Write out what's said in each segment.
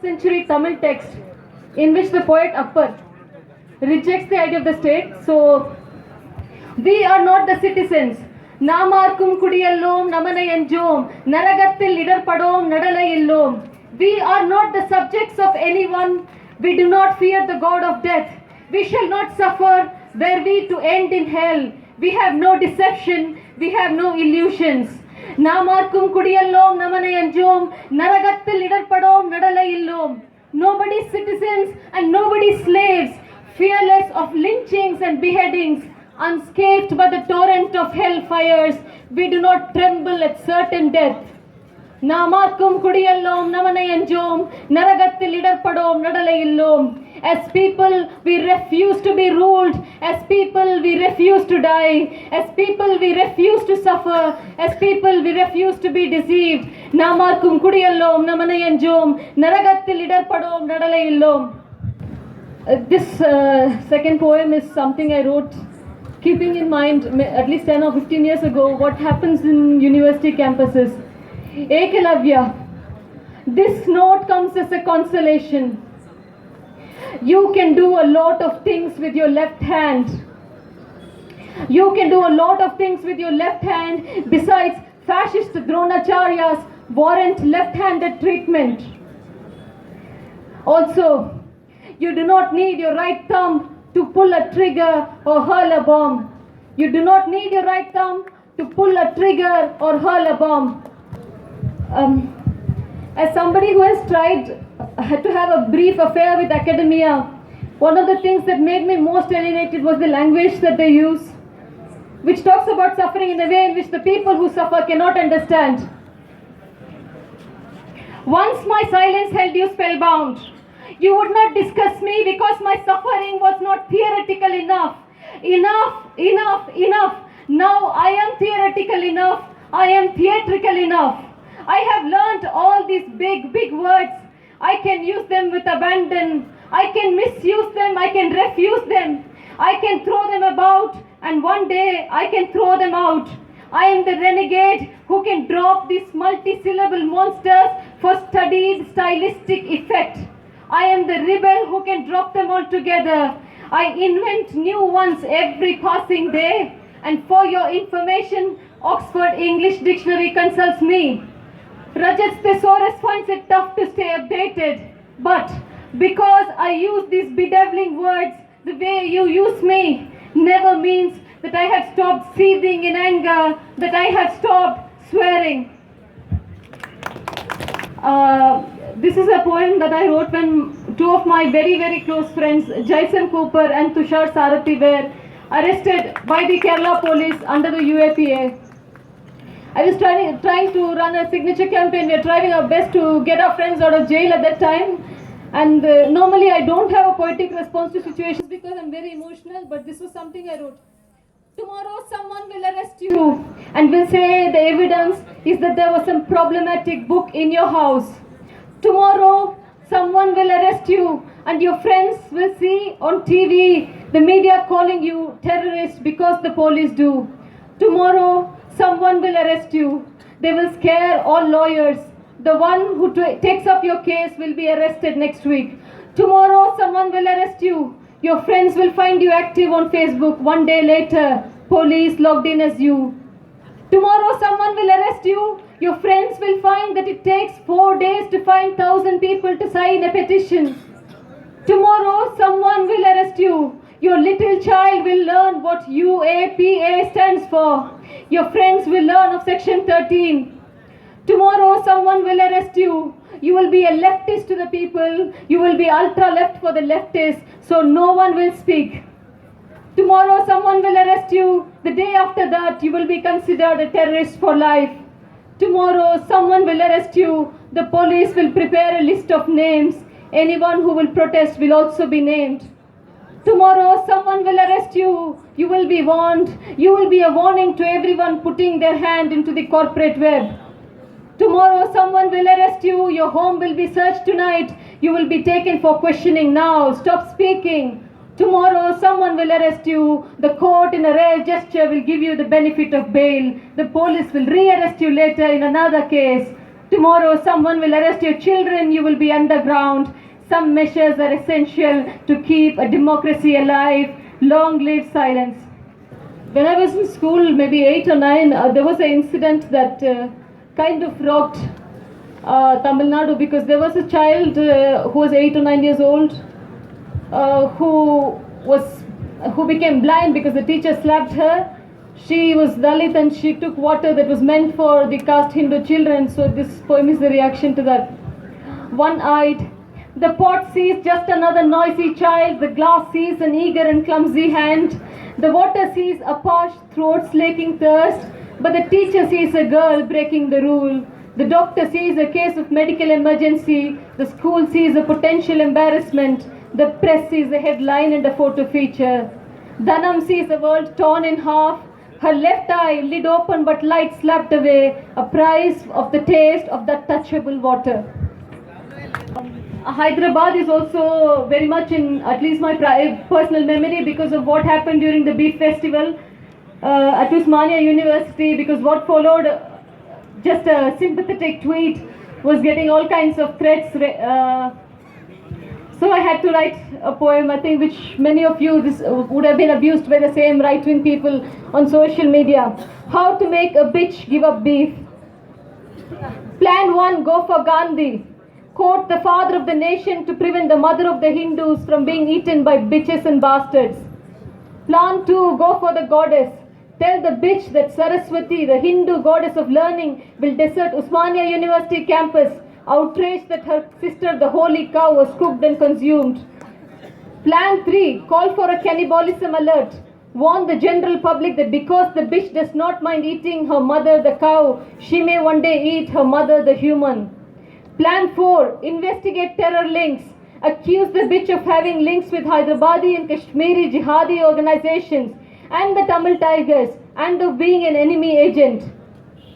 century Tamil text in which the poet Appar rejects the idea of the state. So, we are not the citizens. Namarkum kudiyallom namanayanjom naragattil idarpadom nadalayillom. We are not the subjects of anyone. We do not fear the God of death. We shall not suffer. Were we to end in hell, we have no deception. We have no illusions. Namarkum kudiyallom namanayanjom naragattil idarpadom nadalayillom. Nobody's citizens and nobody's slaves, fearless of lynchings and beheadings, unscathed by the torrent of hellfires, we do not tremble at certain death. Namarkum kudiyallom namanayanjom naragattil idarpadom nadalayillom. As people, we refuse to be ruled. As people, we refuse to die. As people, we refuse to suffer. As people, we refuse to be deceived. Namarkum kudiyallom namanayanjom naragattil idarpadom nadalayillom. This second poem is something I wrote keeping in mind at least 10 or 15 years ago what happens in university campuses. Ekalavya, this note comes as a consolation. You can do a lot of things with your left hand. You can do a lot of things with your left hand. Besides, fascist Dronacharyas warrant left-handed treatment. Also, you do not need your right thumb to pull a trigger or hurl a bomb. You do not need your right thumb to pull a trigger or hurl a bomb. As somebody who has tried to have a brief affair with academia, one of the things that made me most alienated was the language that they use, which talks about suffering in a way in which the people who suffer cannot understand. Once my silence held you spellbound. You would not discuss me because my suffering was not theoretical enough. Enough. Now I am theoretical enough. I am theatrical enough. I have learnt all these big words. I can use them with abandon. I can misuse them. I can refuse them. I can throw them about, and one day I can throw them out. I am the renegade who can drop these multi-syllable monsters for studied stylistic effect. I am the rebel who can drop them all together. I invent new ones every passing day. And for your information, Oxford English Dictionary consults me. Rajat Thesaurus finds it tough to stay updated. But because I use these bedeviling words the way you use me, never means that I have stopped seething in anger, that I have stopped swearing. This is a poem that I wrote when two of my very close friends, Jason Cooper and Tushar Sarathi, were arrested by the Kerala police under the UAPA. I was trying to run a signature campaign. We are trying our best to get our friends out of jail at that time. And normally I don't have a poetic response to situations because I'm very emotional, but this was something I wrote. Tomorrow someone will arrest you and will say the evidence is that there was some problematic book in your house. Tomorrow someone will arrest you and your friends will see on TV the media calling you terrorist because the police do. Tomorrow someone will arrest you. They will scare all lawyers. The one who takes up your case will be arrested next week. Tomorrow someone will arrest you. Your friends will find you active on Facebook. One day later, police logged in as you. Tomorrow someone will arrest you. Your friends will find that it takes 4 days to find 1,000 people to sign a petition. Tomorrow someone will arrest you. Your little child will learn what UAPA stands for. Your friends will learn of Section 13. Tomorrow someone will arrest you. You will be a leftist to the people. You will be ultra-left for the leftists, so no one will speak. Tomorrow someone will arrest you. The day after that, you will be considered a terrorist for life. Tomorrow someone will arrest you. The police will prepare a list of names. Anyone who will protest will also be named. Tomorrow someone will arrest you. You will be warned. You will be a warning to everyone putting their hand into the corporate web. Tomorrow someone will arrest you. Your home will be searched tonight. You will be taken for questioning now. Stop speaking. Tomorrow someone will arrest you. The court in a rare gesture will give you the benefit of bail. The police will re-arrest you later in another case. Tomorrow someone will arrest your children, you will be underground. Some measures are essential to keep a democracy alive. Long live silence. When I was in school, maybe 8 or 9, there was an incident that kind of rocked Tamil Nadu, because there was a child who was 8 or 9 years old who became blind because the teacher slapped her. She was Dalit and she took water that was meant for the caste Hindu children. So this poem is the reaction to that. One-eyed. The pot sees just another noisy child. The glass sees an eager and clumsy hand. The water sees a parched throat slaking thirst. But the teacher sees a girl breaking the rule. The doctor sees a case of medical emergency. The school sees a potential embarrassment. The press sees a headline and a photo feature. Dhanam sees the world torn in half. Her left eye, lid open but light slapped away. A prize of the taste of that touchable water. Hyderabad is also very much in at least my personal memory because of what happened during the Beef Festival at Usmania University, because what followed, just a sympathetic tweet, was getting all kinds of threats. So I had to write a poem, I think, which many of you would have been abused by the same right-wing people on social media. How to make a bitch give up beef. Plan 1, go for Gandhi. Quote the father of the nation to prevent the mother of the Hindus from being eaten by bitches and bastards. Plan 2, go for the goddess. Tell the bitch that Saraswati, the Hindu goddess of learning, will desert Usmania University campus, outraged that her sister, the holy cow, was cooked and consumed. Plan 3, call for a cannibalism alert. Warn the general public that because the bitch does not mind eating her mother, the cow, she may one day eat her mother, the human. Plan 4, investigate terror links. Accuse the bitch of having links with Hyderabadi and Kashmiri jihadi organizations and the Tamil Tigers, and of being an enemy agent.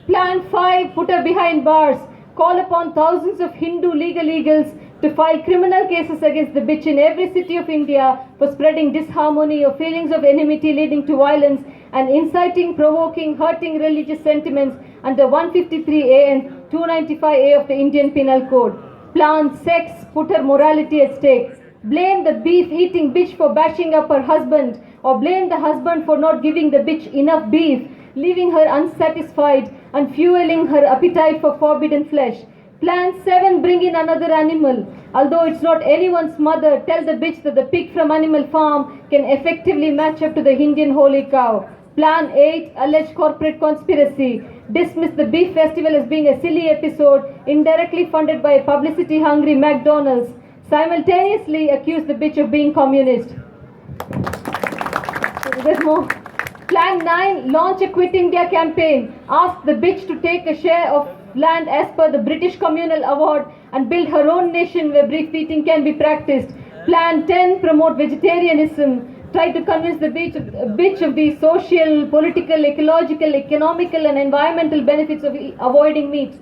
Plan 5, put her behind bars. Call upon thousands of Hindu legal eagles to file criminal cases against the bitch in every city of India for spreading disharmony or feelings of enmity leading to violence and inciting, provoking, hurting religious sentiments under 153A and 295A of the Indian Penal Code. Plan 6, put her morality at stake. Blame the beef-eating bitch for bashing up her husband, or blame the husband for not giving the bitch enough beef, leaving her unsatisfied and fueling her appetite for forbidden flesh. Plan 7, bring in another animal. Although it's not anyone's mother, tell the bitch that the pig from Animal Farm can effectively match up to the Indian holy cow. Plan 8, allege corporate conspiracy. Dismiss the beef festival as being a silly episode indirectly funded by a publicity-hungry McDonald's. Simultaneously accuse the bitch of being communist. There's more. Plan 9, launch a Quit India campaign. Ask the bitch to take a share of land as per the British Communal Award and build her own nation where beef eating can be practiced. Plan 10, promote vegetarianism. Try to convince the bitch of the social, political, ecological, economical and environmental benefits of avoiding meat.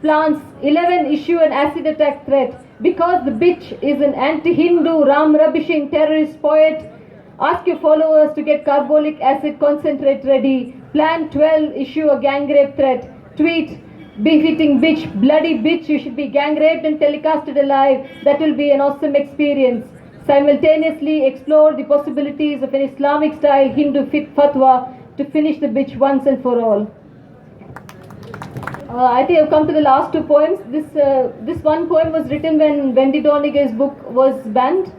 Plans 11, issue an acid attack threat. Because the bitch is an anti-Hindu, Ram-rubbishing terrorist poet, ask your followers to get carbolic acid concentrate ready. Plan 12, issue a gang rape threat. Tweet, beef-eating bitch, bloody bitch, you should be gang raped and telecasted alive. That will be an awesome experience. Simultaneously explore the possibilities of an Islamic-style Hindu fatwa to finish the bitch once and for all. I think I've come to the last two poems. This one poem was written when Wendy Doniger's book was banned.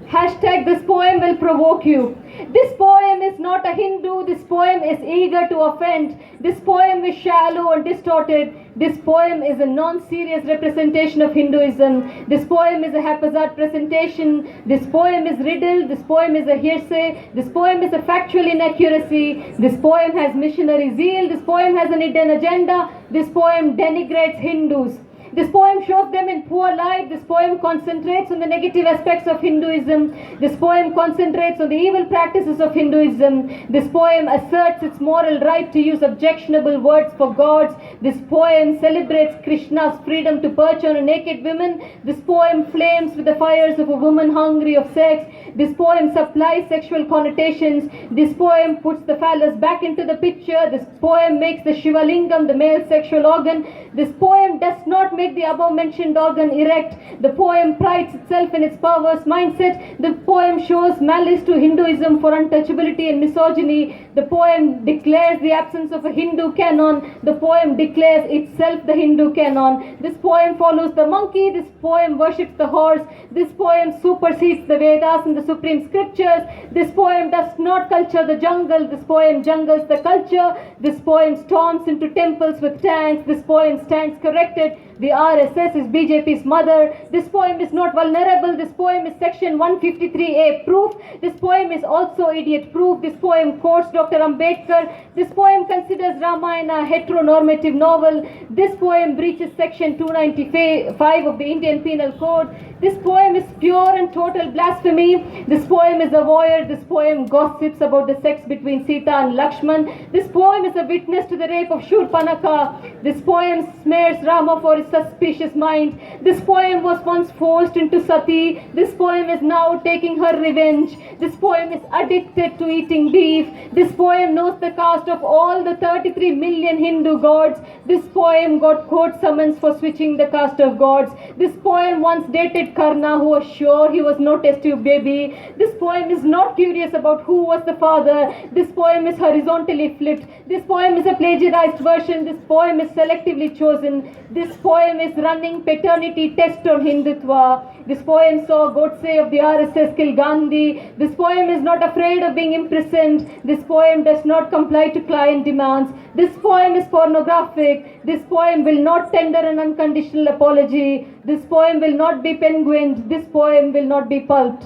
Hashtag this poem will provoke you. This poem is not a Hindu. This poem is eager to offend. This poem is shallow and distorted. This poem is a non-serious representation of Hinduism. This poem is a haphazard presentation. This poem is riddled. This poem is a hearsay. This poem is a factual inaccuracy. This poem has missionary zeal. This poem has an hidden agenda. This poem denigrates Hindus. This poem shows them in poor light. This poem concentrates on the negative aspects of Hinduism. This poem concentrates on the evil practices of Hinduism. This poem asserts its moral right to use objectionable words for gods. This poem celebrates Krishna's freedom to perch on a naked woman. This poem flames with the fires of a woman hungry of sex. This poem supplies sexual connotations. This poem puts the phallus back into the picture. This poem makes the Shiva Lingam the male sexual organ. This poem does not make the above mentioned organ erect. The poem prides itself in its perverse mindset. The poem shows malice to Hinduism for untouchability and misogyny. The poem declares the absence of a Hindu canon. The poem declares itself the Hindu canon. This poem follows the monkey. This poem worships the horse. This poem supersedes the Vedas and the supreme scriptures. This poem does not culture the jungle. This poem jungles the culture. This poem storms into temples with tanks. This poem stands corrected. The RSS is BJP's mother. This poem is not vulnerable. This poem is section 153A proof. This poem is also idiot proof. This poem quotes Dr. Ambedkar. This poem considers Ramayana a heteronormative novel. This poem breaches section 295 of the Indian Penal Code. This poem is pure and total blasphemy. This poem is a voyeur. This poem gossips about the sex between Sita and Lakshman. This poem is a witness to the rape of Shurpanakha. This poem smears Rama for his suspicious mind. This poem was once forced into sati. This poem is now taking her revenge. This poem is addicted to eating beef. This poem knows the caste of all the 33 million Hindu gods. This poem got court summons for switching the caste of gods. This poem once dated Karna, who was sure he was no test tube baby. This poem is not curious about who was the father. This poem is horizontally flipped. This poem is a plagiarized version. This poem is selectively chosen. This poem is running paternity test on Hindutva. This poem saw Godse of the RSS kill Gandhi. This poem is not afraid of being imprisoned. This poem does not comply to client demands. This poem is pornographic. This poem will not tender an unconditional apology. This poem will not be penguined. This poem will not be pulped.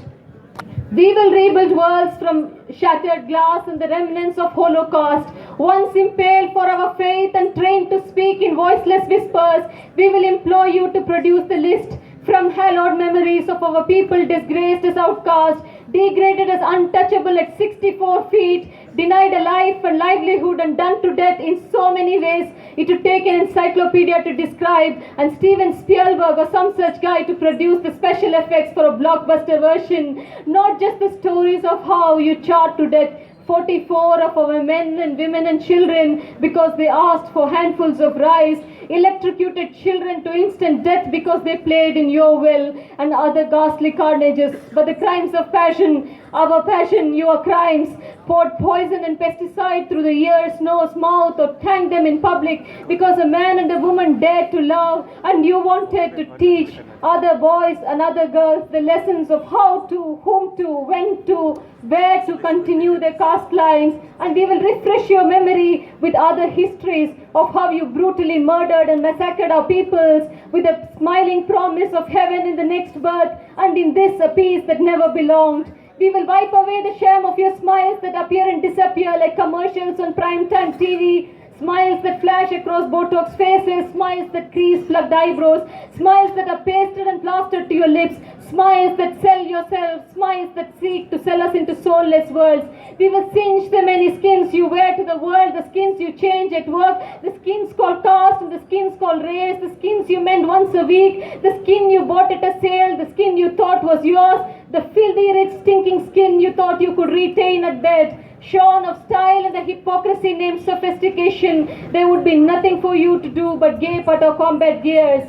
We will rebuild worlds from shattered glass and the remnants of Holocaust. Once impaled for our faith and trained to speak in voiceless whispers, we will implore you to produce the list from hallowed memories of our people disgraced as outcast, degraded as untouchable at 64 feet, denied a life and livelihood and done to death in so many ways. It would take an encyclopedia to describe and Steven Spielberg or some such guy to produce the special effects for a blockbuster version, not just the stories of how you charred to death 44 of our men and women and children because they asked for handfuls of rice, electrocuted children to instant death because they played in your will, and other ghastly carnages. But the crimes of passion, our passion, your crimes, poured poison and pesticide through the ears, nose, mouth, or thanked them in public because a man and a woman dared to love, and you wanted to teach other boys and other girls the lessons of how to, whom to, when to, where to continue their caste lines, and we will refresh your memory with other histories of how you brutally murdered and massacred our peoples with a smiling promise of heaven in the next birth, and in this a peace that never belonged. We will wipe away the shame of your smiles that appear and disappear like commercials on primetime TV, smiles that flash across Botox faces, smiles that crease plugged eyebrows, smiles that are pasted and plastered to your lips, smiles that sell yourself, smiles that seek to sell us into soulless worlds. We will singe the many skins you wear to the world, the skins you change at work, the skins called caste and the skins called race, the skins you mend once a week, the skin you bought at a sale, the skin you thought was yours, the filthy, rich, stinking skin you thought you could retain at bed. Shorn of style and the hypocrisy named sophistication, there would be nothing for you to do but gape at our combat gears.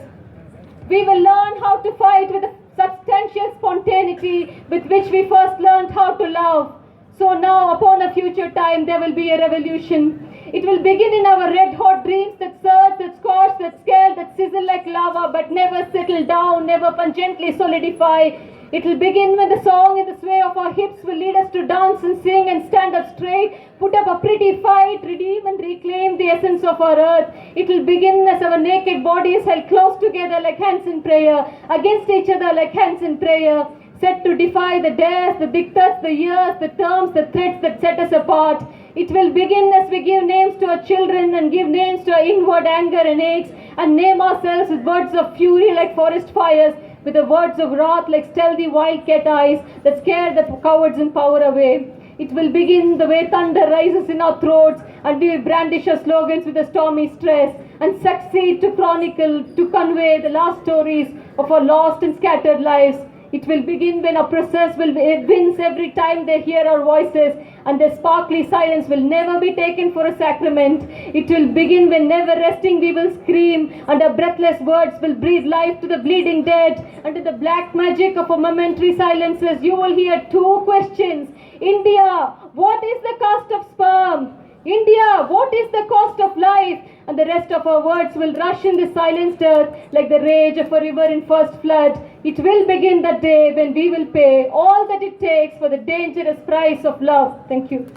We will learn how to fight with the substantial spontaneity with which we first learned how to love. So now, upon a future time, there will be a revolution. It will begin in our red-hot dreams that surge, that scorch, that scale, that sizzle like lava, but never settle down, never pungently solidify. It will begin when the song in the sway of our hips will lead us to dance and sing and stand up straight, put up a pretty fight, redeem and reclaim the essence of our earth. It will begin as our naked bodies held close together like hands in prayer, against each other like hands in prayer, set to defy the dares, the diktats, the years, the terms, the threats that set us apart. It will begin as we give names to our children and give names to our inward anger and aches, and name ourselves with words of fury like forest fires, with the words of wrath like stealthy wildcat eyes that scare the cowards in power away. It will begin the way thunder rises in our throats, and we will brandish our slogans with a stormy stress and succeed to chronicle, to convey the last stories of our lost and scattered lives. It will begin when oppressors will wince every time they hear our voices, and their sparkly silence will never be taken for a sacrament. It will begin when never resting we will scream, and our breathless words will breathe life to the bleeding dead. Under the black magic of our momentary silences, you will hear two questions. India, what is the cost of sperm? India, what is the cost of life? And the rest of our words will rush in the silenced earth like the rage of a river in first flood. It will begin that day when we will pay all that it takes for the dangerous price of love. Thank you.